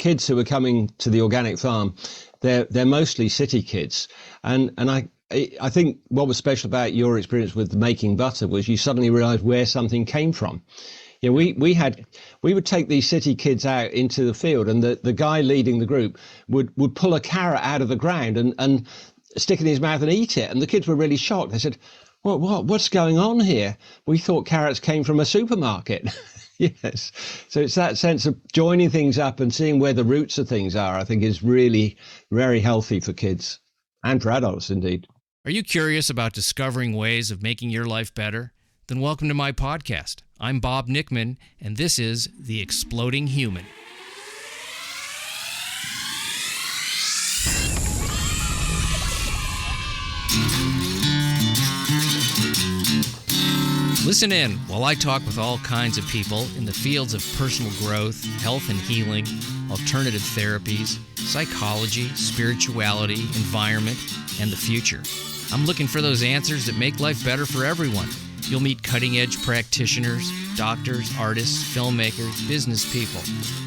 kids who are coming to the organic farm, they're mostly city kids, and I think what was special about your experience with making butter was you suddenly realized where something came from. Yeah, we would take these city kids out into the field, and the guy leading the group would pull a carrot out of the ground and stick it in his mouth and eat it. And the kids were really shocked. They said, what's going on here? We thought carrots came from a supermarket. Yes. So it's that sense of joining things up and seeing where the roots of things are, I think, is really very healthy for kids and for adults indeed. Are you curious about discovering ways of making your life better? Then welcome to my podcast. I'm Bob Nickman, and this is The Exploding Human. Listen in while I talk with all kinds of people in the fields of personal growth, health and healing, alternative therapies, psychology, spirituality, environment, and the future. I'm looking for those answers that make life better for everyone. You'll meet cutting-edge practitioners, doctors, artists, filmmakers, business people,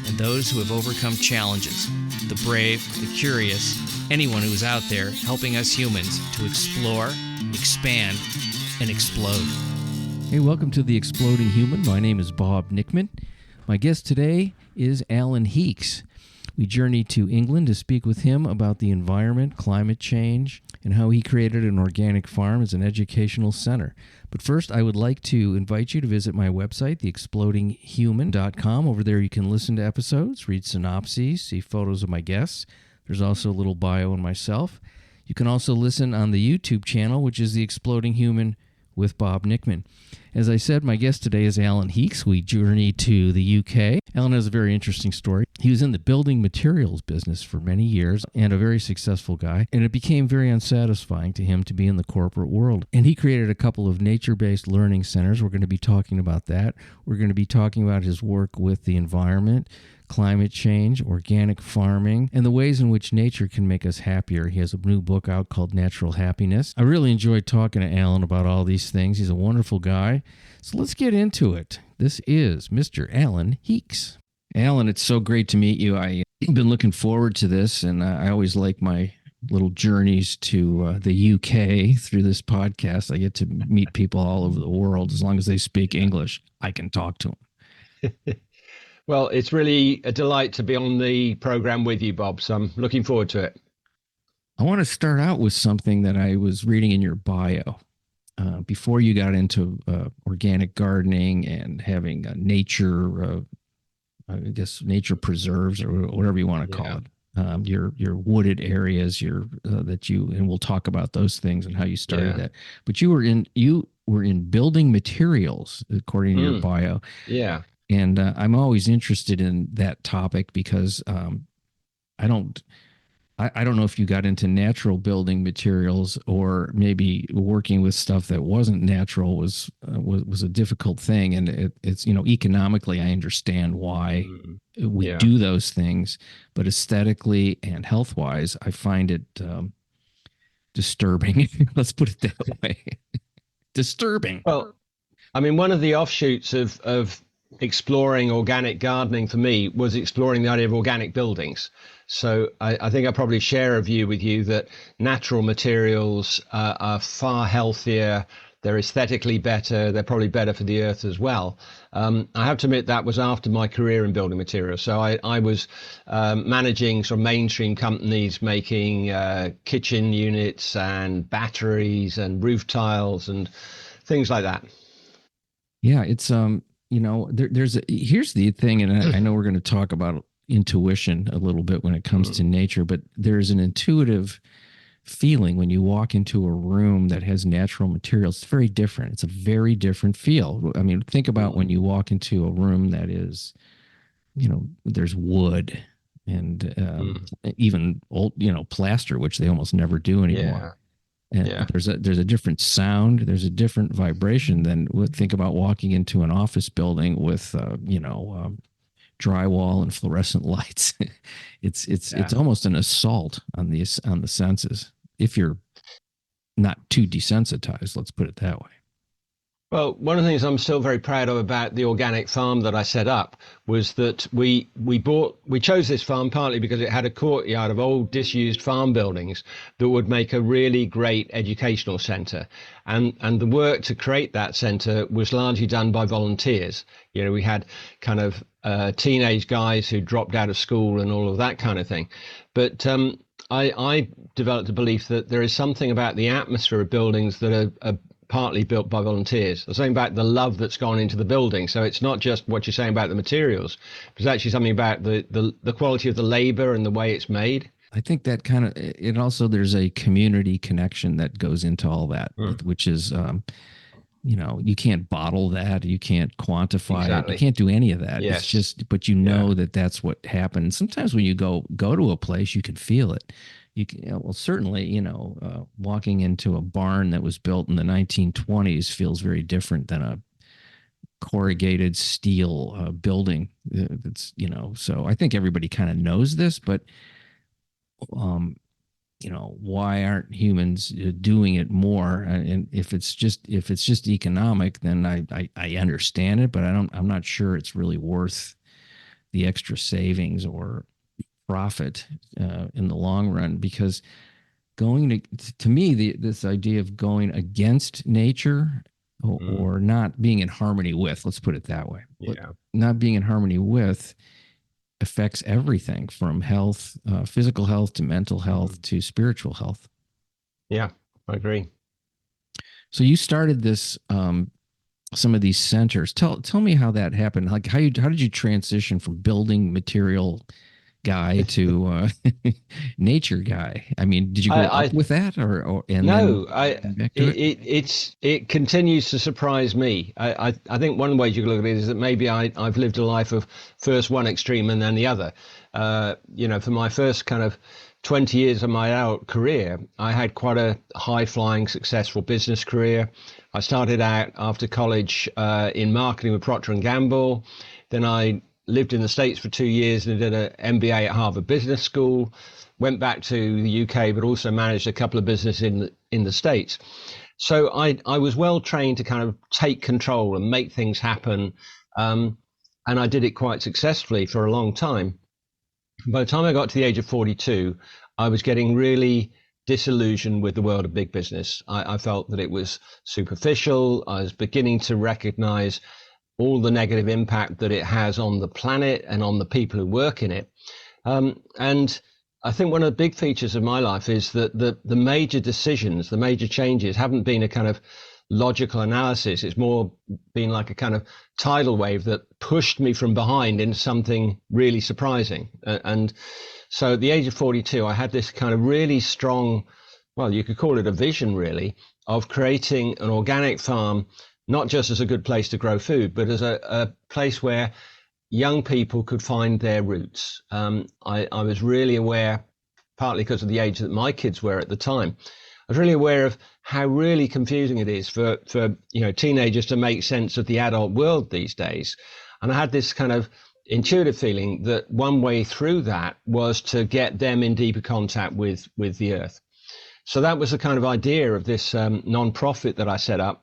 and those who have overcome challenges, the brave, the curious, anyone who is out there helping us humans to explore, expand, and explode. Hey, welcome to The Exploding Human. My name is Bob Nickman. My guest today is Alan Heeks. We journeyed to England to speak with him about the environment, climate change, and how he created an organic farm as an educational center. But first, I would like to invite you to visit my website, theexplodinghuman.com. Over there, you can listen to episodes, read synopses, see photos of my guests. There's also a little bio on myself. You can also listen on the YouTube channel, which is The Exploding Human with Bob Nickman. As I said, my guest today is Alan Heeks. We journeyed to the UK. Alan has a very interesting story. He was in the building materials business for many years and a very successful guy, and it became very unsatisfying to him to be in the corporate world. And he created a couple of nature-based learning centers. We're going to be talking about that. We're going to be talking about his work with the environment, climate change, organic farming, and the ways in which nature can make us happier. He has a new book out called Natural Happiness. I really enjoyed talking to Alan about all these things. He's a wonderful guy. So let's get into it. This is Mr. Alan Heeks. Alan, it's so great to meet you. I've been looking forward to this, and I always like my little journeys to the UK through this podcast. I get to meet people all over the world. As long as they speak English, I can talk to them. Well, it's really a delight to be on the program with you, Bob, so I'm looking forward to it. I want to start out with something that I was reading in your bio. Before you got into organic gardening and having nature, I guess nature preserves or whatever you want to call it, your wooded areas, and we'll talk about those things and how you started that. But you were in building materials, according to your bio. Yeah. And I'm always interested in that topic because I don't know if you got into natural building materials or maybe working with stuff that wasn't natural was a difficult thing. And it's, economically, I understand why we do those things, but aesthetically and health-wise, I find it disturbing. Let's put it that way. Disturbing. Well, I mean, one of the offshoots of exploring organic gardening for me was exploring the idea of organic buildings. So I think I probably share a view with you that natural materials are far healthier. They're aesthetically better. They're probably better for the earth as well. I have to admit that was after my career in building materials. So I was managing sort of mainstream companies making kitchen units and batteries and roof tiles and things like that. Yeah, it's here's the thing, and I know we're going to talk about intuition a little bit when it comes to nature, but there's an intuitive feeling when you walk into a room that has natural materials. It's very different. It's a very different feel. I mean, think about when you walk into a room that is, there's wood and even old, plaster, which they almost never do anymore. And there's a different sound. There's a different vibration than think about walking into an office building with, drywall and fluorescent lights. It's almost an assault on the senses if you're not too desensitized. Let's put it that way. Well, one of the things I'm still very proud of about the organic farm that I set up was that we chose this farm partly because it had a courtyard of old disused farm buildings that would make a really great educational centre, and the work to create that centre was largely done by volunteers. You know, we had kind of teenage guys who dropped out of school and all of that kind of thing, but I developed a belief that there is something about the atmosphere of buildings that are partly built by volunteers. There's something about the love that's gone into the building. So it's not just what you're saying about the materials, but it's actually something about the quality of the labor and the way it's made. I think that kind of it also there's a community connection that goes into all that, which is you can't bottle that, you can't quantify it, you can't do any of that. Yes. It's just, but that's what happens. Sometimes when you go to a place, you can feel it. You can, well, certainly, walking into a barn that was built in the 1920s feels very different than a corrugated steel building. That's, so I think everybody kind of knows this, but, why aren't humans doing it more? And if it's just economic, then I understand it, but I'm not sure it's really worth the extra savings or profit in the long run, because going to me, this idea of going against nature or not being in harmony with, let's put it that way, not being in harmony with affects everything from health, physical health to mental health to spiritual health. Yeah, I agree. So you started this, some of these centers. Tell me how that happened. Like how did you transition from building material guy to nature guy? I mean, did you grow up with that, or no? It continues to surprise me. I think one way you can look at it is that maybe I've lived a life of first one extreme and then the other. For my first kind of 20 years of my adult career, I had quite a high flying, successful business career. I started out after college in marketing with Procter and Gamble. Then I lived in the States for 2 years and did an MBA at Harvard Business School, went back to the UK, but also managed a couple of businesses in the States. So I was well trained to kind of take control and make things happen. And I did it quite successfully for a long time. By the time I got to the age of 42, I was getting really disillusioned with the world of big business. I felt that it was superficial. I was beginning to recognize all the negative impact that it has on the planet and on the people who work in it. And I think one of the big features of my life is that the major decisions, the major changes haven't been a kind of logical analysis. It's more been like a kind of tidal wave that pushed me from behind into something really surprising. And so at the age of 42, I had this kind of really strong, well, you could call it a vision really, of creating an organic farm, not just as a good place to grow food, but as a place where young people could find their roots. I was really aware, partly because of the age that my kids were at the time, I was really aware of how really confusing it is for teenagers to make sense of the adult world these days. And I had this kind of intuitive feeling that one way through that was to get them in deeper contact with the earth. So that was the kind of idea of this non-profit that I set up.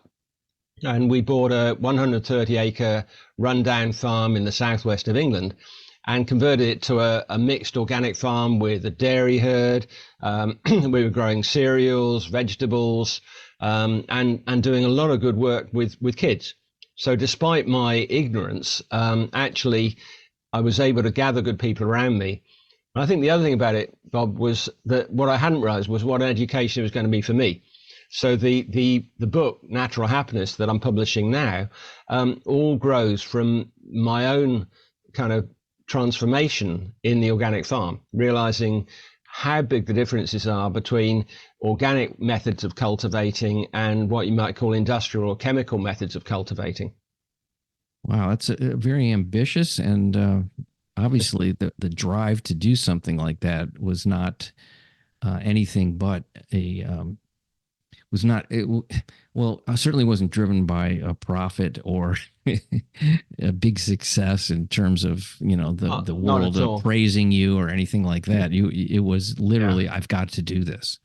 And we bought a 130-acre rundown farm in the southwest of England and converted it to a mixed organic farm with a dairy herd. We were growing cereals, vegetables, and doing a lot of good work with kids. So despite my ignorance, actually, I was able to gather good people around me. And I think the other thing about it, Bob, was that what I hadn't realized was what education was going to be for me. So the book, Natural Happiness, that I'm publishing now, all grows from my own kind of transformation in the organic farm, realizing how big the differences are between organic methods of cultivating and what you might call industrial or chemical methods of cultivating. Wow, that's a very ambitious, and obviously the drive to do something like that was not anything but I certainly wasn't driven by a profit or a big success in terms of, the world praising you or anything like that. It was literally, I've got to do this.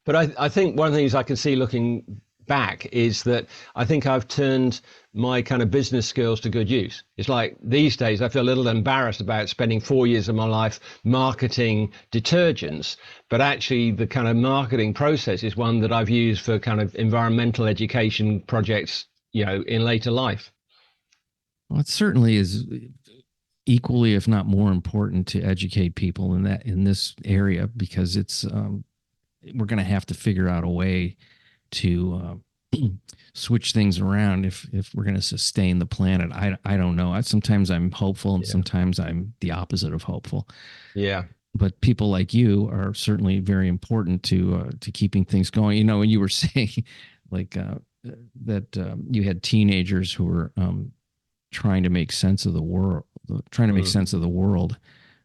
But I think one of the things I can see looking back is that I think I've turned my kind of business skills to good use. It's like these days I feel a little embarrassed about spending 4 years of my life marketing detergents, but actually the kind of marketing process is one that I've used for kind of environmental education projects, in later life. Well, it certainly is equally, if not more important, to educate people in this area, because it's we're going to have to figure out a way to switch things around if we're going to sustain the planet. I don't know. Sometimes I'm hopeful, and sometimes I'm the opposite of hopeful. Yeah. But people like you are certainly very important to keeping things going. When you were saying like that you had teenagers who were trying to make sense of the world,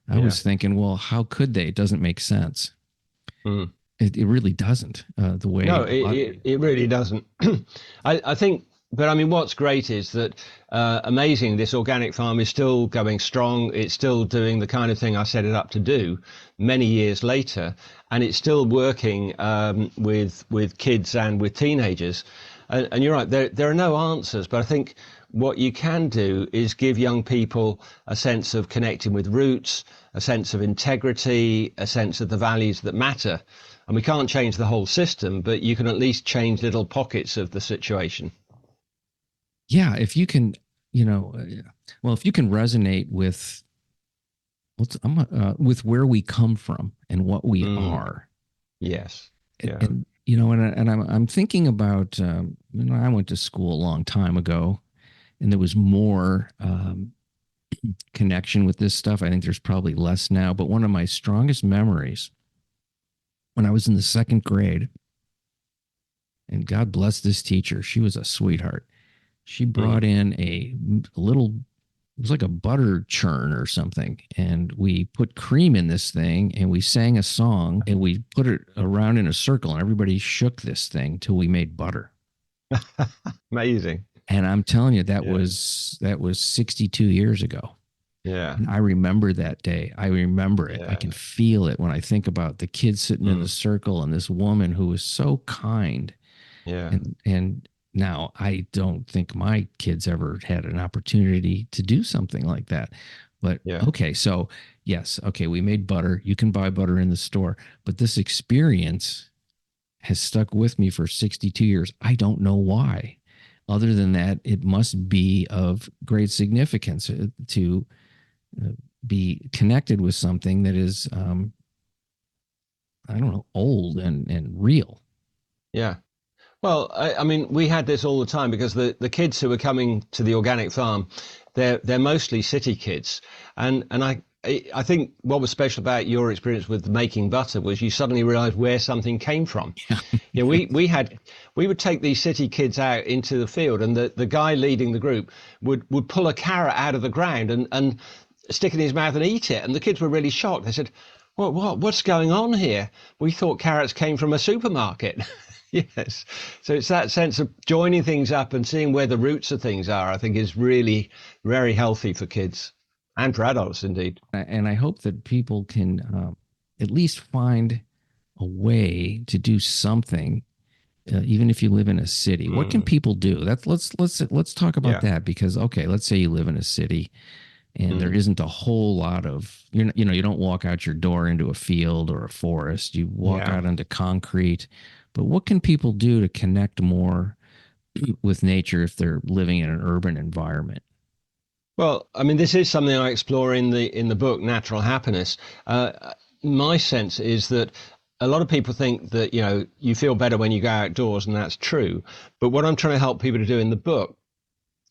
I was thinking, well, how could they? It doesn't make sense. It really doesn't. The way it really doesn't. I think, but I mean, what's great is that amazing. This organic farm is still going strong. It's still doing the kind of thing I set it up to do many years later, and it's still working with kids and with teenagers. And you're right. There are no answers, but I think what you can do is give young people a sense of connecting with roots, a sense of integrity, a sense of the values that matter. And we can't change the whole system, but you can at least change little pockets of the situation. Yeah, if you can, if you can resonate with with where we come from and what we are. Yes. Yeah. And I'm thinking about, I went to school a long time ago, and there was more connection with this stuff. I think there's probably less now, but one of my strongest memories when I was in the second grade, and God bless this teacher, she was a sweetheart. She brought in a little, it was like a butter churn or something, and we put cream in this thing, and we sang a song, and we put it around in a circle, and everybody shook this thing till we made butter. Amazing. And I'm telling you, that was 62 years ago. Yeah. And I remember that day. I remember it. I can feel it when I think about the kids sitting in the circle and this woman who was so kind. Yeah. And now I don't think my kids ever had an opportunity to do something like that. But okay, so yes, okay, we made butter. You can buy butter in the store. But this experience has stuck with me for 62 years. I don't know why. Other than that, it must be of great significance to be connected with something that is, old and real. Yeah. Well, I mean, we had this all the time because the kids who were coming to the organic farm, they're mostly city kids. And I think what was special about your experience with making butter was you suddenly realized where something came from. We would take these city kids out into the field, and the guy leading the group would pull a carrot out of the ground and stick it in his mouth and eat it. And the kids were really shocked. They said, what's going on here? We thought carrots came from a supermarket. Yes. So it's that sense of joining things up and seeing where the roots of things are, I think, is really very healthy for kids and for adults, indeed. And I hope that people can at least find a way to do something, even if you live in a city. What can people do? Let's talk about that, because, okay, let's say you live in a city and there isn't a whole lot of, you don't walk out your door into a field or a forest. You walk out onto concrete. But what can people do to connect more with nature if they're living in an urban environment? Well, I mean, this is something I explore in the book, Natural Happiness. My sense is that a lot of people think that, you feel better when you go outdoors, and that's true. But what I'm trying to help people to do in the book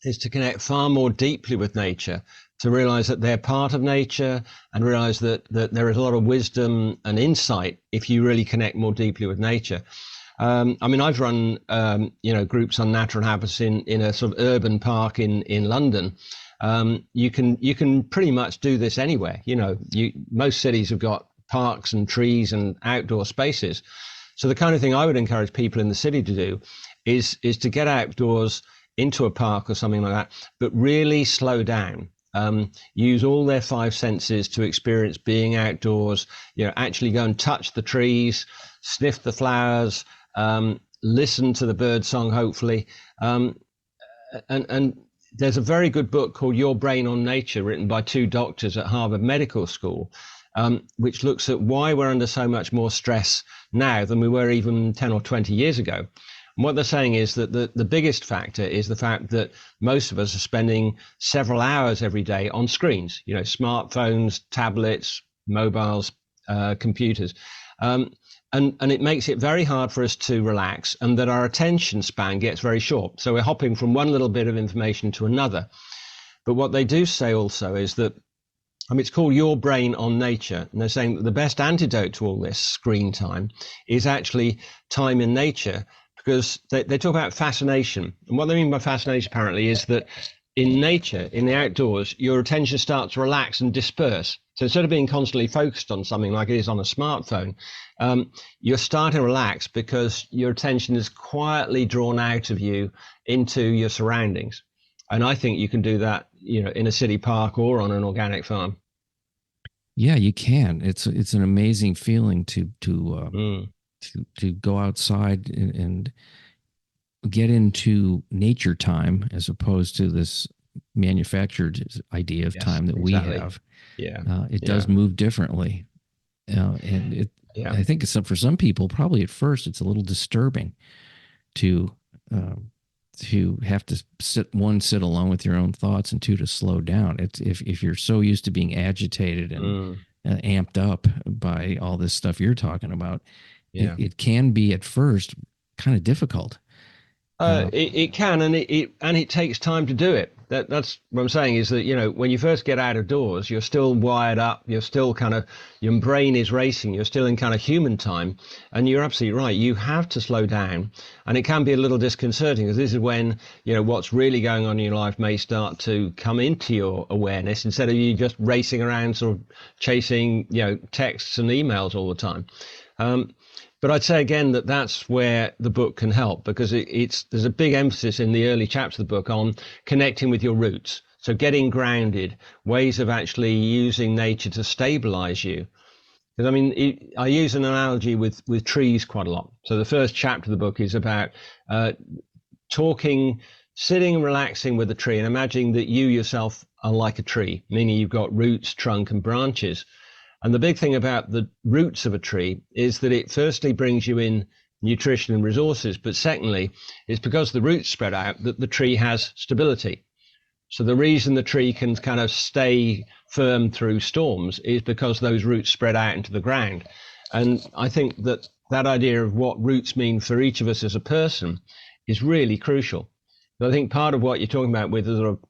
is to connect far more deeply with nature, to realize that they're part of nature, and realize that there is a lot of wisdom and insight if you really connect more deeply with nature. I mean, I've run, groups on natural happiness in a sort of urban park in London. You can pretty much do this anywhere. Most cities have got parks and trees and outdoor spaces. So the kind of thing I would encourage people in the city to do is to get outdoors into a park or something like that, but really slow down. Use all their five senses to experience being outdoors. Actually go and touch the trees, sniff the flowers, listen to the bird song, hopefully. And there's a very good book called Your Brain on Nature, written by two doctors at Harvard Medical School, which looks at why we're under so much more stress now than we were even 10 or 20 years ago. And what they're saying is that the biggest factor is the fact that most of us are spending several hours every day on screens, smartphones, tablets, mobiles, computers. And it makes it very hard for us to relax, and that our attention span gets very short. So we're hopping from one little bit of information to another. But what they do say also is that, it's called Your Brain on Nature. And they're saying that the best antidote to all this screen time is actually time in nature, because they talk about fascination. And what they mean by fascination, apparently, is that in nature, in the outdoors, your attention starts to relax and disperse. So instead of being constantly focused on something like it is on a smartphone, you're starting to relax because your attention is quietly drawn out of you into your surroundings. And I think you can do that, in a city park or on an organic farm. Yeah, you can. It's an amazing feeling to go outside and get into nature time, as opposed to this manufactured idea of time that we have. Yeah, it does move differently, and it. Yeah. I think for some people, probably at first, it's a little disturbing to have to sit alone with your own thoughts, and two, to slow down. It's if you're so used to being agitated and amped up by all this stuff you're talking about, it can be at first kind of difficult. It can, and it takes time to do it. That's what I'm saying, is that, when you first get out of doors, you're still wired up, you're still your brain is racing, you're still in kind of human time, and you're absolutely right. You have to slow down, and it can be a little disconcerting, because this is when, what's really going on in your life may start to come into your awareness, instead of you just racing around, sort of chasing, texts and emails all the time. But I'd say again that that's where the book can help, because there's a big emphasis in the early chapters of the book on connecting with your roots. So getting grounded, ways of actually using nature to stabilize you. Because I use an analogy with trees quite a lot. So the first chapter of the book is about sitting and relaxing with a tree, and imagining that you yourself are like a tree, meaning you've got roots, trunk, and branches. And the big thing about the roots of a tree is that it firstly brings you in nutrition and resources, but secondly, it's because the roots spread out that the tree has stability. So the reason the tree can kind of stay firm through storms is because those roots spread out into the ground. And I think that idea of what roots mean for each of us as a person is really crucial. But I think part of what you're talking about with sort of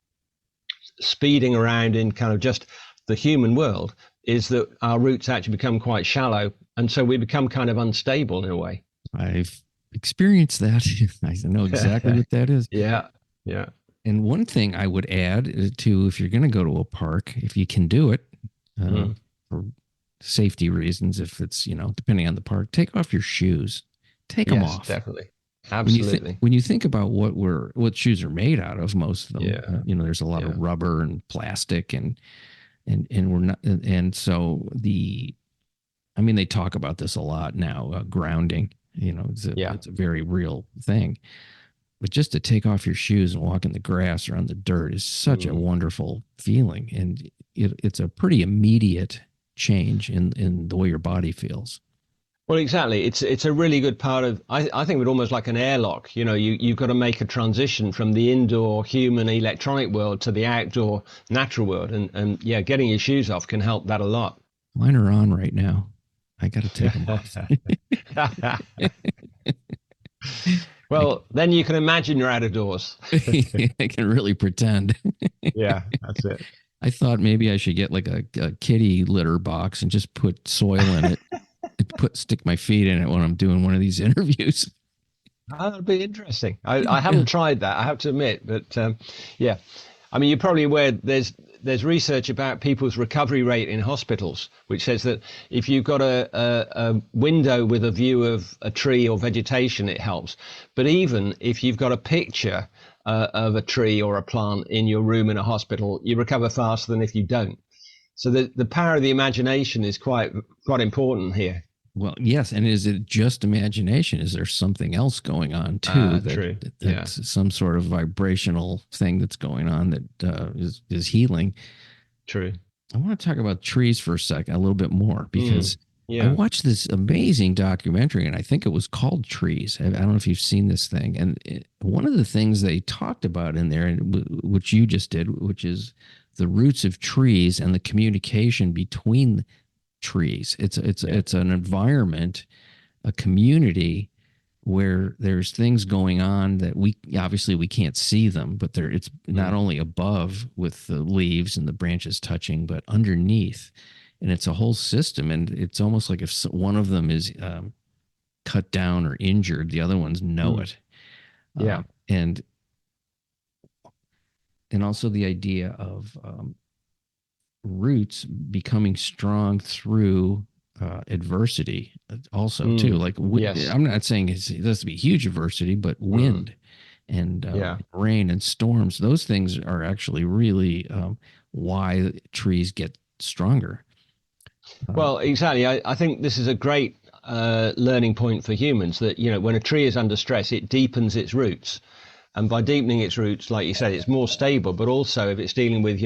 speeding around in kind of just the human world is that our roots actually become quite shallow, and so we become kind of unstable in a way. I've experienced that. I know exactly what that is. Yeah. And one thing I would add to, if you're going to go to a park, if you can do it, for safety reasons, if it's, depending on the park, take off your shoes. Take them off. Definitely. Absolutely. When you think about what shoes are made out of, most of them, there's a lot of rubber and plastic and we're not, and so they talk about this a lot now, grounding, it's a very real thing, but just to take off your shoes and walk in the grass or on the dirt is such a wonderful feeling. And it's a pretty immediate change in the way your body feels. Well, exactly. It's a really good part of, I think of it almost like an airlock. You've got to make a transition from the indoor human electronic world to the outdoor natural world. And getting your shoes off can help that a lot. Mine are on right now. I got to take them off. Well, then you can imagine you're out of doors. I can really pretend. Yeah, that's it. I thought maybe I should get like a kitty litter box and just put soil in it. Stick my feet in it when I'm doing one of these interviews. That'd be interesting. I haven't tried that, I have to admit, but you're probably aware there's research about people's recovery rate in hospitals, which says that if you've got a window with a view of a tree or vegetation, it helps. But even if you've got a picture of a tree or a plant in your room in a hospital, you recover faster than if you don't. So the power of the imagination is quite important here. Well, yes, and is it just imagination? Is there something else going on too? True. That's some sort of vibrational thing that's going on that is healing. True. I want to talk about trees for a second, a little bit more, because Yeah. I watched this amazing documentary, and I think it was called Trees. I don't know if you've seen this thing. And one of the things they talked about in there, which you just did, which is the roots of trees and the communication between trees. It's an environment, a community where there's things going on that we can't see them, but it's not only above with the leaves and the branches touching, but underneath. And it's a whole system. And it's almost like if one of them is cut down or injured, the other ones know it. Yeah. And also the idea of roots becoming strong through adversity also too. Like yes. I'm not saying it has to be huge adversity, but wind and rain and storms, those things are actually really why trees get stronger. Well, exactly. I think this is a great learning point for humans that, when a tree is under stress, it deepens its roots. And by deepening its roots, like you said, it's more stable. But also if it's dealing with,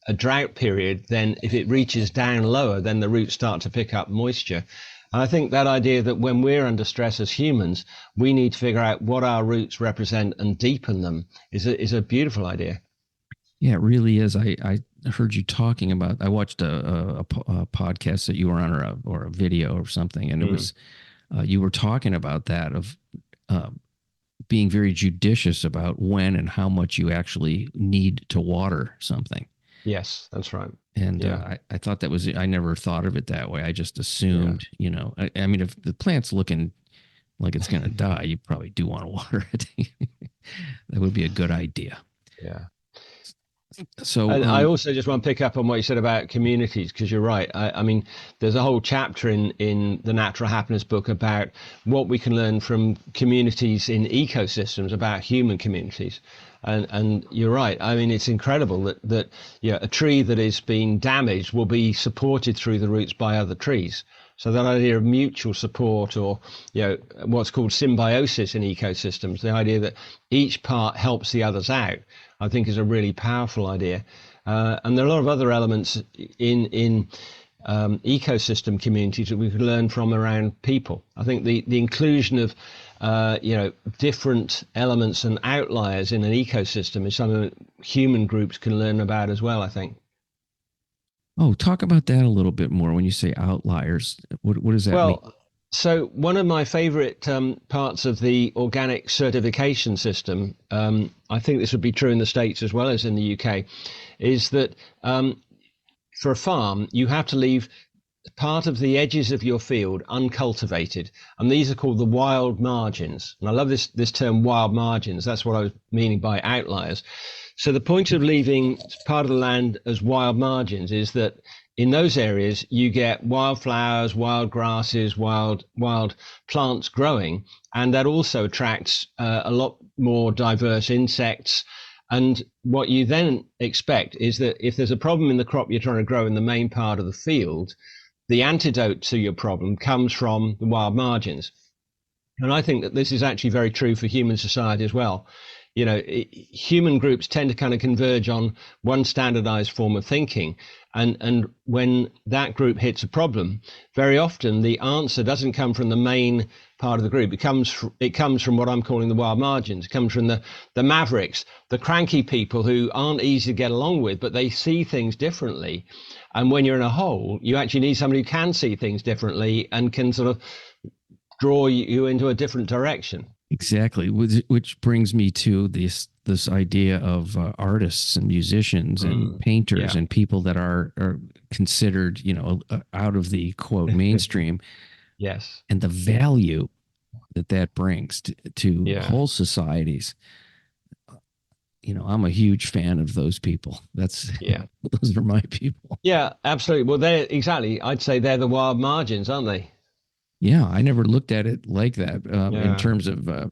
a drought period, then if it reaches down lower, then the roots start to pick up moisture. And I think that idea that when we're under stress as humans, we need to figure out what our roots represent and deepen them is a beautiful idea. Yeah, it really is. I heard you talking about, I watched a podcast that you were on or a video or something. And it was, you were talking about that of being very judicious about when and how much you actually need to water something. Yes, that's right. And I thought that was, I never thought of it that way. I just assumed, I mean, if the plant's looking like it's going to die, you probably do want to water it. That would be a good idea. Yeah. So I also just want to pick up on what you said about communities, because you're right. I mean, there's a whole chapter in the Natural Happiness book about what we can learn from communities in ecosystems, about human communities. And you're right. I mean, it's incredible that a tree that is being damaged will be supported through the roots by other trees. So that idea of mutual support, or what's called symbiosis in ecosystems, the idea that each part helps the others out, I think is a really powerful idea. And there are a lot of other elements in ecosystem communities that we could learn from around people. I think the inclusion of different elements and outliers in an ecosystem is something that human groups can learn about as well, I think. Oh, talk about that a little bit more. When you say outliers, what does that mean? Well, so one of my favorite parts of the organic certification system, I think this would be true in the States as well as in the UK, is that for a farm, you have to leave part of the edges of your field uncultivated, and these are called the wild margins. And I love this term, wild margins. That's what I was meaning by outliers. So the point of leaving part of the land as wild margins is that in those areas you get wildflowers, wild grasses, wild plants growing, and that also attracts a lot more diverse insects. And what you then expect is that if there's a problem in the crop you're trying to grow in the main part of the field, the antidote to your problem comes from the wild margins. And I think that this is actually very true for human society as well. Human groups tend to kind of converge on one standardized form of thinking. And when that group hits a problem, very often the answer doesn't come from the main part of the group. It comes from what I'm calling the wild margins. It comes from the mavericks, the cranky people who aren't easy to get along with, but they see things differently. And when you're in a hole, you actually need somebody who can see things differently and can sort of draw you into a different direction. Exactly, which brings me to this idea of artists and musicians and painters and people that are considered, out of the quote mainstream. Yes, and the value that brings to whole societies. I'm a huge fan of those people. Those are my people. Yeah, absolutely. Well, I'd say they're the wild margins, aren't they? Yeah, I never looked at it like that in terms of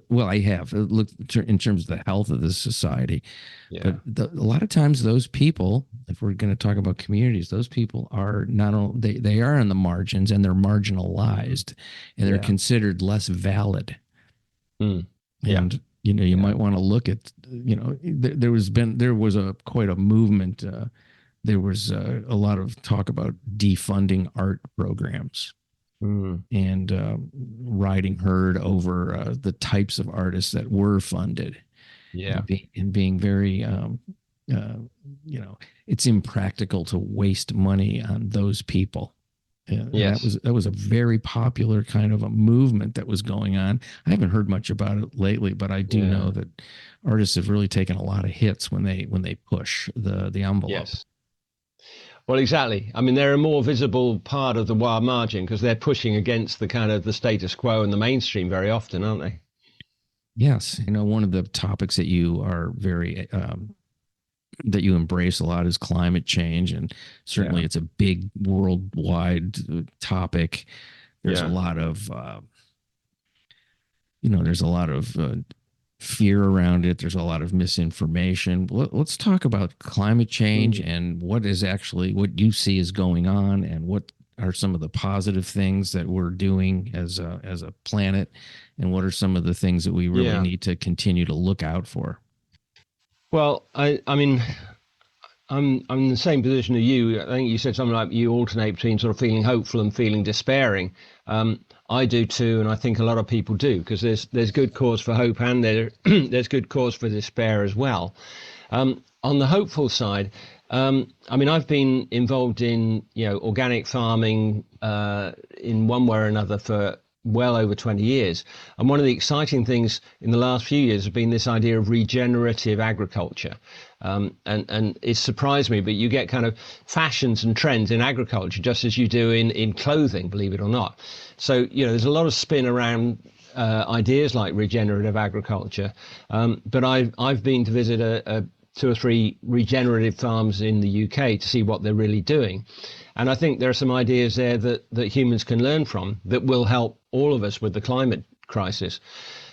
Well, I have looked in terms of the health of this society, Yeah. but a lot of times those people, if we're going to talk about communities, those people are not only they are on the margins and they're marginalized, and they're Yeah. considered less valid. Mm. Yeah. And you might want to look at there was quite a movement. There was a lot of talk about defunding art programs. And riding herd over the types of artists that were funded, and being very, it's impractical to waste money on those people. And that was a very popular kind of a movement that was going on. I haven't heard much about it lately, but I do know that artists have really taken a lot of hits when they push the envelope. Yes. Well, exactly. I mean, they're a more visible part of the wild margin because they're pushing against the kind of the status quo and the mainstream very often, aren't they? Yes. One of the topics that you are very, that you embrace a lot is climate change. And certainly it's a big worldwide topic. There's a lot of, there's a lot of fear around it. There's a lot of misinformation. Let's talk about climate change and what you see is going on, and what are some of the positive things that we're doing as a planet, and what are some of the things that we really need to continue to look out for. Well, I mean, I'm in the same position as you. I think you said something like you alternate between sort of feeling hopeful and feeling despairing. I do too, and I think a lot of people do, because there's good cause for hope and there's good cause for despair as well. On the hopeful side, I mean, I've been involved in organic farming in one way or another for well over 20 years. And one of the exciting things in the last few years has been this idea of regenerative agriculture. And it surprised me, but you get kind of fashions and trends in agriculture, just as you do in clothing, believe it or not. So, there's a lot of spin around ideas like regenerative agriculture. But I've been to visit 2 or 3 regenerative farms in the UK to see what they're really doing. And I think there are some ideas there that humans can learn from that will help all of us with the climate crisis.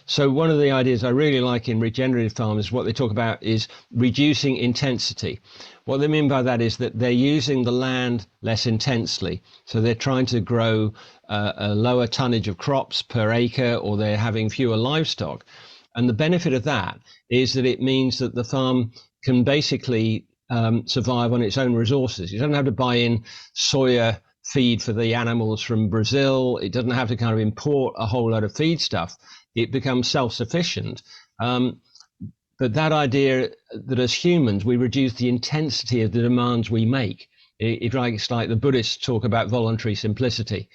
So one of the ideas I really like in regenerative farms, what they talk about is reducing intensity. What they mean by that is that they're using the land less intensely. So they're trying to grow a lower tonnage of crops per acre, or they're having fewer livestock. And the benefit of that is that it means that the farm can basically survive on its own resources. It doesn't have to buy in soya feed for the animals from Brazil. It doesn't have to kind of import a whole lot of feed stuff. It becomes self-sufficient. But that idea that as humans, we reduce the intensity of the demands we make. It's like the Buddhists talk about voluntary simplicity.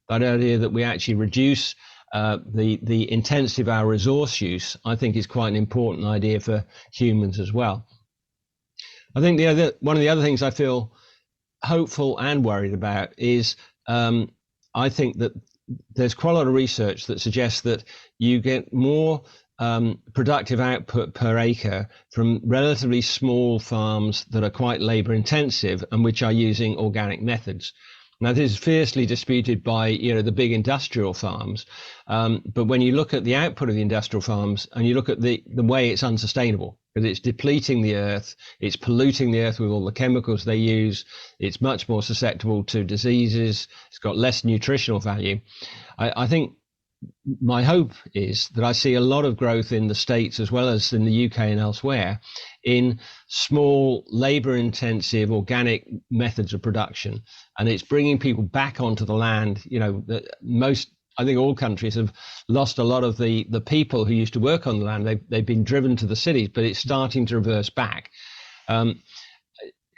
That idea that we actually reduce the intensity of our resource use, I think, is quite an important idea for humans as well. I think one of the other things I feel hopeful and worried about is I think that there's quite a lot of research that suggests that you get more productive output per acre from relatively small farms that are quite labor intensive and which are using organic methods. Now, this is fiercely disputed by the big industrial farms, but when you look at the output of the industrial farms and you look at the way it's unsustainable, because it's depleting the earth, it's polluting the earth with all the chemicals they use, it's much more susceptible to diseases, it's got less nutritional value. I think my hope is that I see a lot of growth in the States as well as in the UK and elsewhere in small labor intensive organic methods of production, and it's bringing people back onto the land. I think all countries have lost a lot of the people who used to work on the land. They've been driven to the cities, but it's starting to reverse back.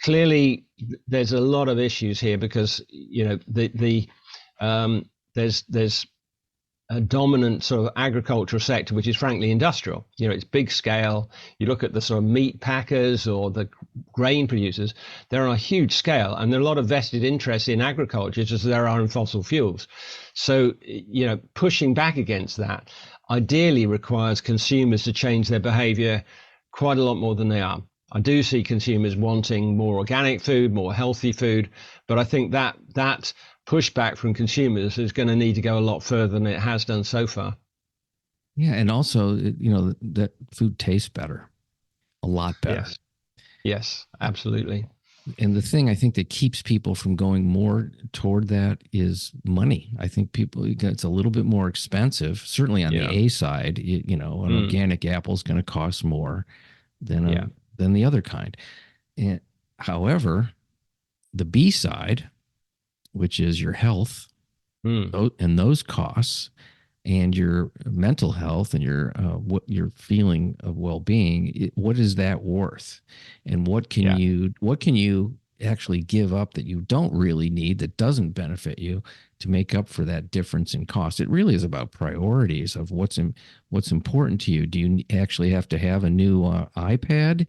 Clearly there's a lot of issues here because there's a dominant sort of agricultural sector, which is frankly industrial. It's big scale. You look at the sort of meat packers or the grain producers, they're on a huge scale, and there are a lot of vested interests in agriculture just as there are in fossil fuels. So, pushing back against that ideally requires consumers to change their behavior quite a lot more than they are. I do see consumers wanting more organic food, more healthy food, but I think that pushback from consumers is going to need to go a lot further than it has done so far. Yeah, and also, that food tastes better, a lot better. Yes, absolutely. And the thing I think that keeps people from going more toward that is money. I think it's a little bit more expensive. Certainly on the A side, an organic apple is going to cost more than the other kind. And however, the B side, which is your health, and those costs, and your mental health, and your what your feeling of well-being, what is that worth, and what can you actually give up that you don't really need, that doesn't benefit you, to make up for that difference in cost? It really is about priorities of what's important to you. Do you actually have to have a new iPad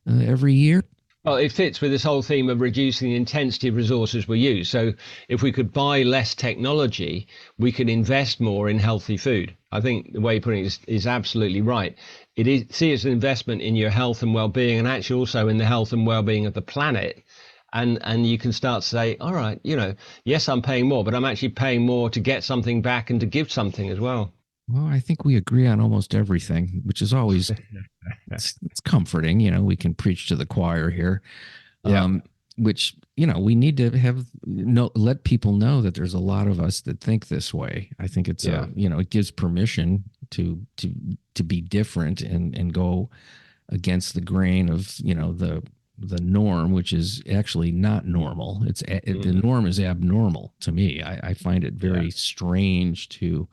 every year? Well, it fits with this whole theme of reducing the intensity of resources we use. So if we could buy less technology, we could invest more in healthy food. I think the way you're putting it is absolutely right. It is, see it as an investment in your health and well-being, and actually also in the health and well-being of the planet. And you can start to say, all right, yes, I'm paying more, but I'm actually paying more to get something back and to give something as well. Well, I think we agree on almost everything, which is always it's comforting. We can preach to the choir here. Which we need to let people know that there's a lot of us that think this way. I think it's it gives permission to be different and go against the grain of the norm, which is actually not normal. The norm is abnormal to me. I find it very strange to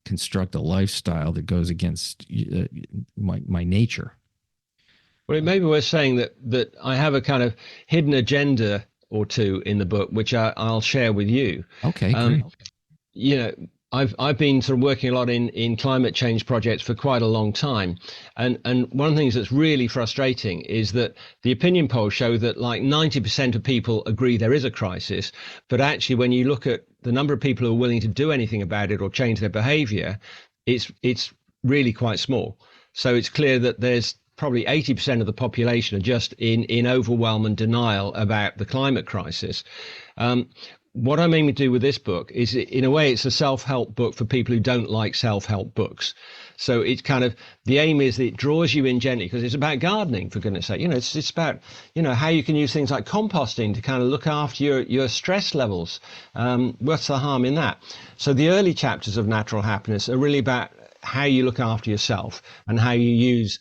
construct a lifestyle that goes against my nature. Well, it may be worth saying that I have a kind of hidden agenda or two in the book, which I'll share with you. Okay, great. I've been sort of working a lot in climate change projects for quite a long time. And one of the things that's really frustrating is that the opinion polls show that like 90% of people agree there is a crisis. But actually, when you look at the number of people who are willing to do anything about it or change their behavior, it's really quite small. So it's clear that there's probably 80% of the population are just in overwhelm and denial about the climate crisis. What I'm aiming to do with this book is, in a way, it's a self-help book for people who don't like self-help books. So it's kind of, the aim is that it draws you in gently, because it's about gardening, for goodness sake. It's about, how you can use things like composting to kind of look after your stress levels. What's the harm in that? So the early chapters of Natural Happiness are really about how you look after yourself and how you use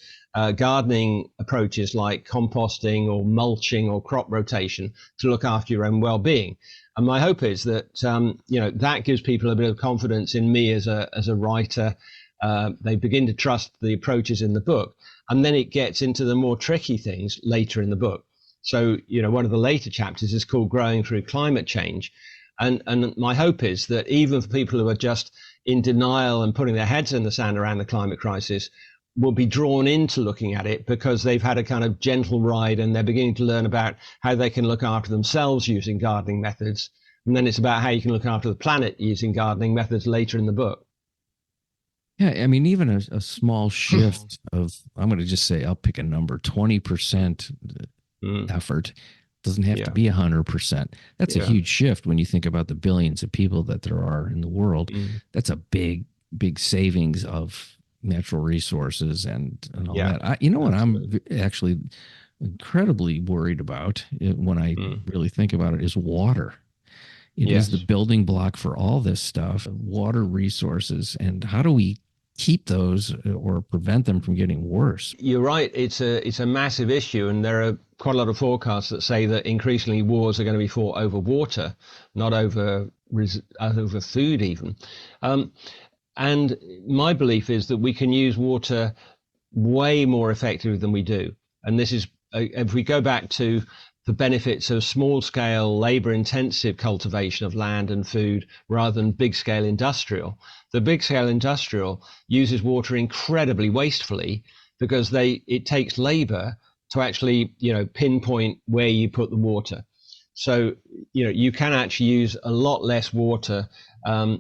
gardening approaches like composting or mulching or crop rotation to look after your own well-being. And my hope is that that gives people a bit of confidence in me as a writer. They begin to trust the approaches in the book, and then it gets into the more tricky things later in the book. So one of the later chapters is called Growing Through Climate Change, and my hope is that even for people who are just in denial and putting their heads in the sand around the climate crisis, will be drawn into looking at it because they've had a kind of gentle ride and they're beginning to learn about how they can look after themselves using gardening methods. And then it's about how you can look after the planet using gardening methods later in the book. Yeah, I mean, even a small shift of, I'm going to just say, I'll pick a number, 20% effort. Doesn't have to be 100%. That's a huge shift when you think about the billions of people that there are in the world. That's a big, big savings of natural resources and all that. What I'm actually incredibly worried about when I really think about it is water. It is the building block for all this stuff, water resources, and how do we keep those or prevent them from getting worse? You're right. It's a massive issue, and there are quite a lot of forecasts that say that increasingly wars are going to be fought over water, not over food even. And my belief is that we can use water way more effectively than we do. And this is, if we go back to the benefits of small-scale, labor-intensive cultivation of land and food rather than big-scale industrial, the big-scale industrial uses water incredibly wastefully because it takes labor to actually, pinpoint where you put the water. So, you can actually use a lot less water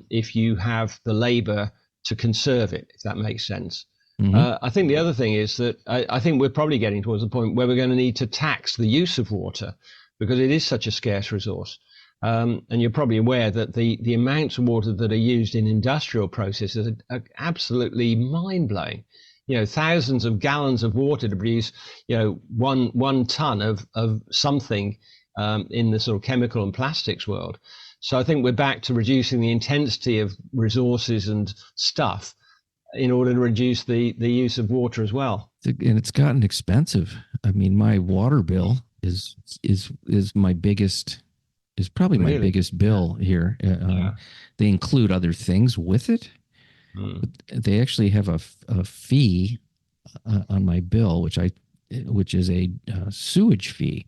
if you have the labor to conserve it, if that makes sense. I think the other thing is that I think we're probably getting towards the point where we're going to need to tax the use of water because it is such a scarce resource. And you're probably aware that the amounts of water that are used in industrial processes are absolutely mind-blowing. Thousands of gallons of water to produce, one ton of something in the sort of chemical and plastics world. So I think we're back to reducing the intensity of resources and stuff in order to reduce the use of water as well. And it's gotten expensive. I mean, my water bill is my biggest, is probably my biggest bill here. They include other things with it. But they actually have a fee on my bill, which is a sewage fee.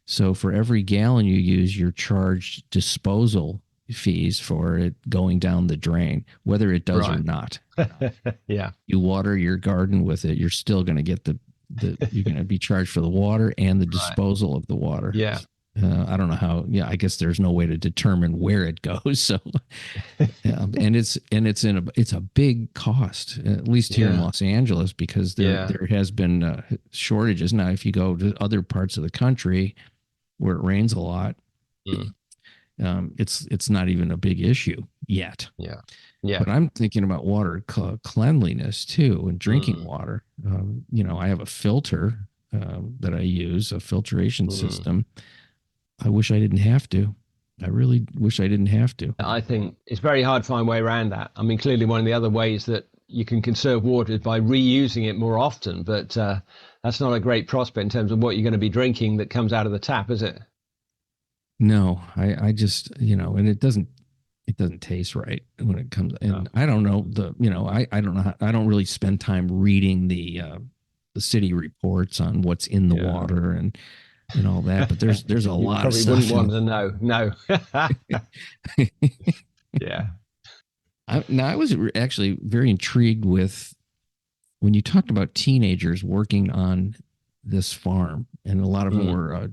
So for every gallon you use, you're charged disposal fees for it going down the drain, whether it does or not. Yeah. You water your garden with it, you're still going to get you're going to be charged for the water and the disposal of the water. Yeah. I don't know how. Yeah, I guess there's no way to determine where it goes. So, and it's a big cost, at least here in Los Angeles, because there has been shortages. Now, if you go to other parts of the country where it rains a lot, it's not even a big issue yet. Yeah. But I'm thinking about water cleanliness too, and drinking water. I have a filter that I use, a filtration system. I wish I didn't have to. I really wish I didn't have to. I think it's very hard to find a way around that. I mean, clearly one of the other ways that you can conserve water is by reusing it more often, but that's not a great prospect in terms of what you're going to be drinking that comes out of the tap, is it? No, I just, and it doesn't taste right when it comes. And I don't know I don't know. I don't really spend time reading the city reports on what's in the water and all that, but there's a lot of stuff. Probably wouldn't want to know. No. Yeah. I was actually very intrigued with when you talked about teenagers working on this farm, and a lot of them were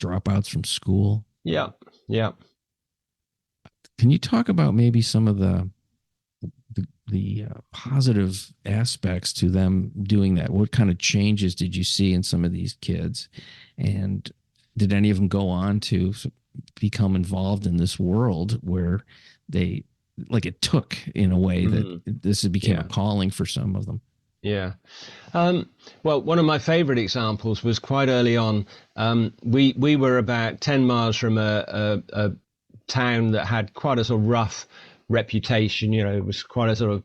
dropouts from school. Yeah. Can you talk about maybe some of the positive aspects to them doing that? What kind of changes did you see in some of these kids? And did any of them go on to become involved in this world where they, like, it took in a way that this became a calling for some of them? Yeah. Well, one of my favorite examples was quite early on. We were about 10 miles from a town that had quite a sort of rough reputation. It was quite a sort of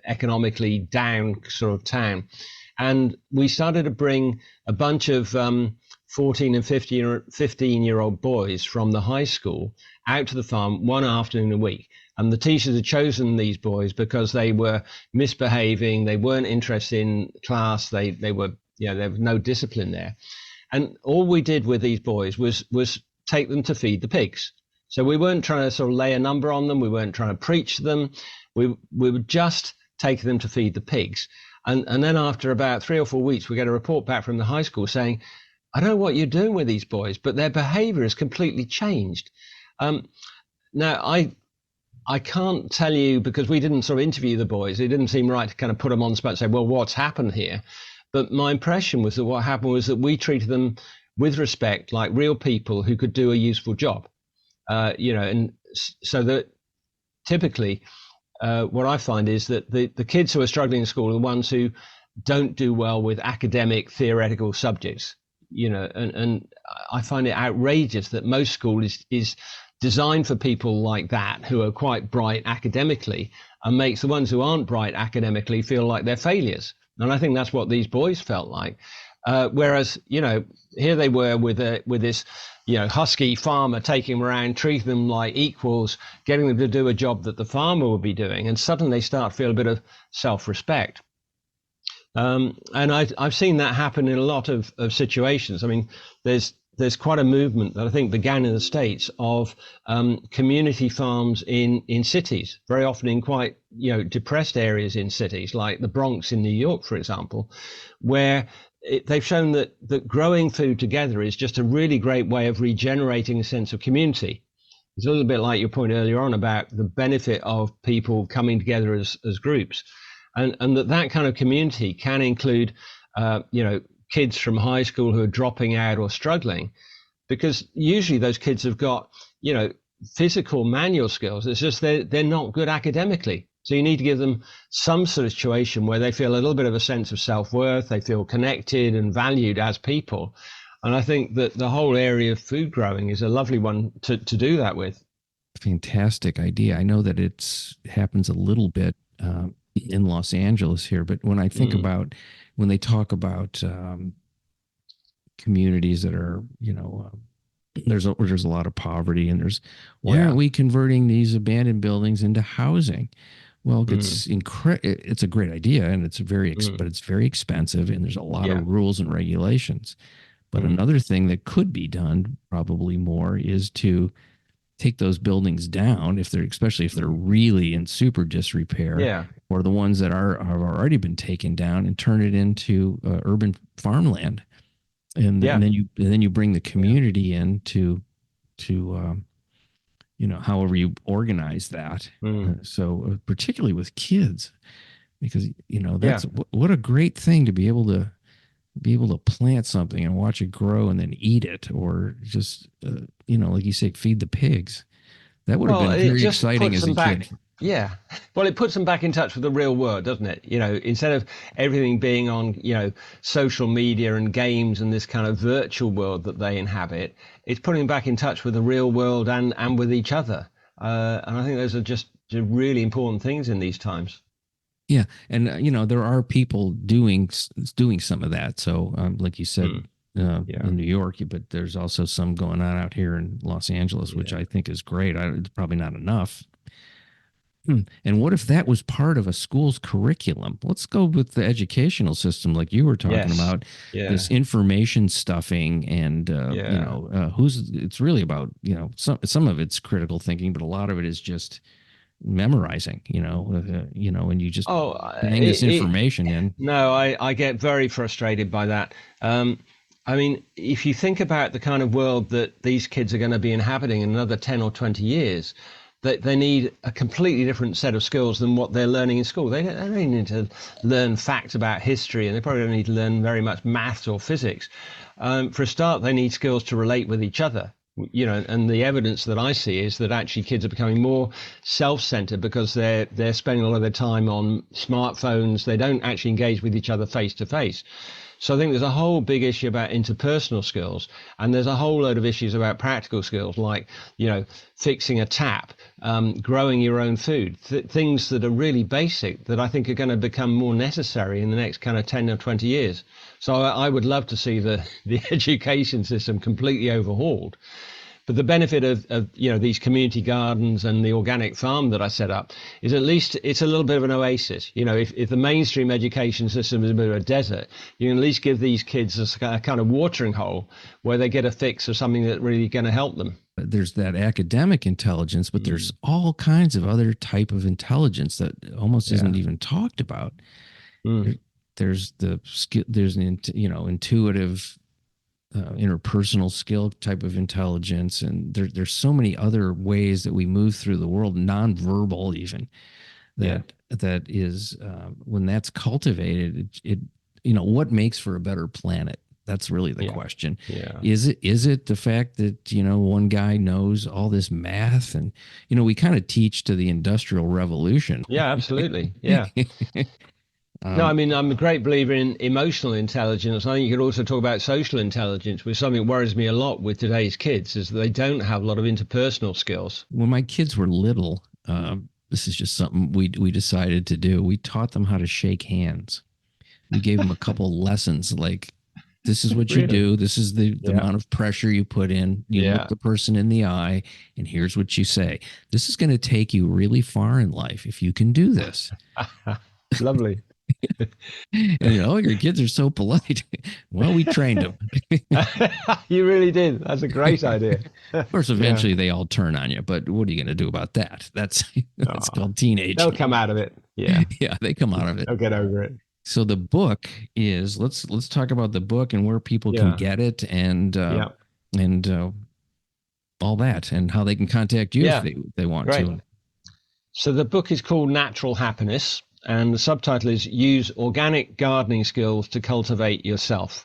economically down sort of town. And we started to bring a bunch of 14 and 15-year-old boys from the high school out to the farm one afternoon a week. And the teachers had chosen these boys because they were misbehaving. They weren't interested in class. They were, there was no discipline there. And all we did with these boys was take them to feed the pigs. So we weren't trying to sort of lay a number on them. We weren't trying to preach to them. We would just take them to feed the pigs. And then after about 3 or 4 weeks, we get a report back from the high school saying, I don't know what you're doing with these boys, but their behavior has completely changed. Now, I can't tell you, because we didn't sort of interview the boys. It didn't seem right to kind of put them on the spot and say, well, what's happened here? But my impression was that what happened was that we treated them with respect, like real people who could do a useful job. And so that typically what I find is that the kids who are struggling in school are the ones who don't do well with academic theoretical subjects, and I find it outrageous that most school is designed for people like that who are quite bright academically, and makes the ones who aren't bright academically feel like they're failures. And I think that's what these boys felt like. Whereas, here they were with this, husky farmer taking them around, treating them like equals, getting them to do a job that the farmer would be doing. And suddenly they start to feel a bit of self-respect. And I've seen that happen in a lot of situations. I mean, there's quite a movement that I think began in the States of community farms in cities, very often in quite, depressed areas in cities, like the Bronx in New York, for example, where they've shown that growing food together is just a really great way of regenerating a sense of community. It's a little bit like your point earlier on about the benefit of people coming together as groups, and that kind of community can include, kids from high school who are dropping out or struggling, because usually those kids have got, physical manual skills. It's just they're not good academically. So you need to give them some sort of situation where they feel a little bit of a sense of self-worth, they feel connected and valued as people. And I think that the whole area of food growing is a lovely one to do that with. Fantastic idea. I know that it happens a little bit in Los Angeles here, but when I think about, when they talk about communities that are, there's a lot of poverty, and why aren't we converting these abandoned buildings into housing? Well, it's a great idea, and it's but it's very expensive, and there's a lot of rules and regulations. But another thing that could be done probably more is to take those buildings down, especially if they're really in super disrepair, or the ones that have already been taken down, and turn it into urban farmland. And then you bring the community in to however you organize that. So particularly with kids, because that's what a great thing to be able to plant something and watch it grow and then eat it, or just like you say, feed the pigs. That would have been very exciting as a kid. Yeah. Well, it puts them back in touch with the real world, doesn't it? Instead of everything being on, social media and games and this kind of virtual world that they inhabit, it's putting them back in touch with the real world and with each other. And I think those are just really important things in these times. Yeah. And, there are people doing some of that. So like you said, in New York, but there's also some going on out here in Los Angeles, which I think is great. It's probably not enough. And what if that was part of a school's curriculum? Let's go with the educational system, like you were talking about, this information stuffing, and it's really about some of it's critical thinking, but a lot of it is just memorizing. And you just bang this information in. No, I get very frustrated by that. I mean, if you think about the kind of world that these kids are going to be inhabiting in another 10 or 20 years, they need a completely different set of skills than what they're learning in school. They don't need to learn facts about history, and they probably don't need to learn very much maths or physics. For a start, they need skills to relate with each other. And the evidence that I see is that actually kids are becoming more self-centered because they're spending a lot of their time on smartphones. They don't actually engage with each other face to face. So I think there's a whole big issue about interpersonal skills, and there's a whole load of issues about practical skills, like, fixing a tap, growing your own food, things that are really basic that I think are going to become more necessary in the next kind of 10 or 20 years. So I would love to see the education system completely overhauled. But the benefit of these community gardens and the organic farm that I set up is at least it's a little bit of an oasis. If the mainstream education system is a bit of a desert, you can at least give these kids a kind of watering hole where they get a fix of something that really going to help them. There's that academic intelligence, but there's all kinds of other type of intelligence that almost isn't even talked about. There's the skill. There's an intuitive, interpersonal skill type of intelligence, and there's so many other ways that we move through the world, nonverbal even. That is when that's cultivated, it what makes for a better planet? That's really the question. Is it the fact that one guy knows all this math, and we kind of teach to the Industrial Revolution. Yeah, absolutely. Yeah. No, I mean, I'm a great believer in emotional intelligence. I think you could also talk about social intelligence, which something worries me a lot with today's kids, is that they don't have a lot of interpersonal skills. When my kids were little, this is just something we decided to do. We taught them how to shake hands. We gave them a couple lessons, like, this is what you do. This is the amount of pressure you put in. You look the person in the eye, and here's what you say. This is going to take you really far in life if you can do this. Lovely. And your kids are so polite. Well, we trained them. You really did. That's a great idea. Of course, eventually they all turn on you, but what are you going to do about that? That's called teenage. They'll come out of it. Yeah. Yeah, they come out of it. They'll get over it. So the book is, let's talk about the book and where people can get it, and all that, and how they can contact you if they want to. So the book is called Natural Happiness, and the subtitle is Use Organic Gardening Skills to Cultivate Yourself.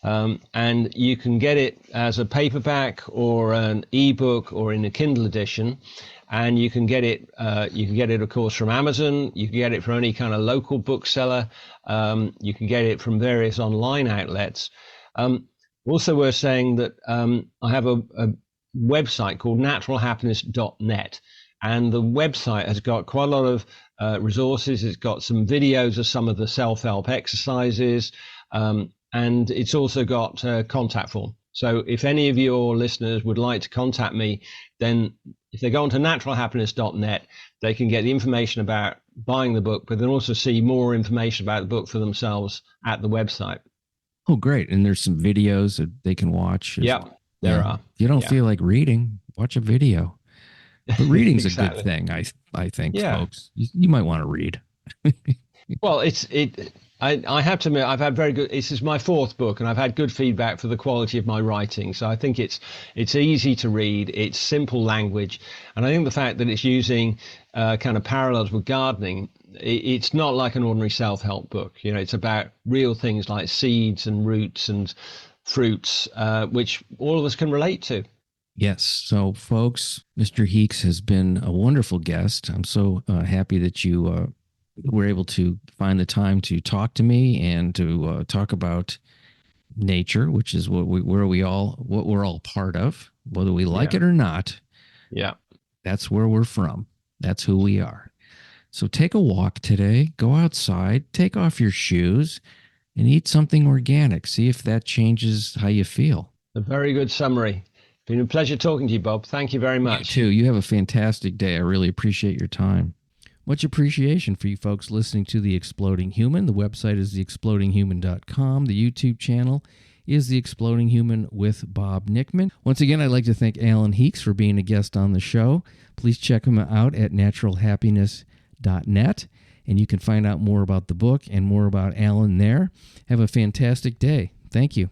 And you can get it as a paperback or an ebook or in a Kindle edition. And you can get it, of course, from Amazon. You can get it from any kind of local bookseller. You can get it from various online outlets. Also, we're saying that I have a website called naturalhappiness.net. And the website has got quite a lot of resources. It's got some videos of some of the self-help exercises. And it's also got a contact form. So if any of your listeners would like to contact me, then if they go onto naturalhappiness.net, they can get the information about buying the book, but then also see more information about the book for themselves at the website. Oh, great. And there's some videos that they can watch. Yeah, there are. If you don't feel like reading, watch a video. But reading's exactly. A good thing, I think, folks. You might want to read. Well, I have to admit, I've had very good, this is my fourth book, and I've had good feedback for the quality of my writing. So I think it's easy to read, it's simple language. And I think the fact that it's using kind of parallels with gardening, it's not like an ordinary self-help book. You know, it's about real things like seeds and roots and fruits, which all of us can relate to. Yes. So, folks, Mr. Heeks has been a wonderful guest. I'm so happy that you were able to find the time to talk to me and to talk about nature, which is what we're all part of, whether we like it or not. Yeah. That's where we're from. That's who we are. So take a walk today, go outside, take off your shoes, and eat something organic. See if that changes how you feel. A very good summary. Been a pleasure talking to you, Bob. Thank you very much. You too. You have a fantastic day. I really appreciate your time. Much appreciation for you folks listening to The Exploding Human. The website is theexplodinghuman.com. The YouTube channel is The Exploding Human with Bob Nickman. Once again, I'd like to thank Alan Heeks for being a guest on the show. Please check him out at naturalhappiness.net, and you can find out more about the book and more about Alan there. Have a fantastic day. Thank you.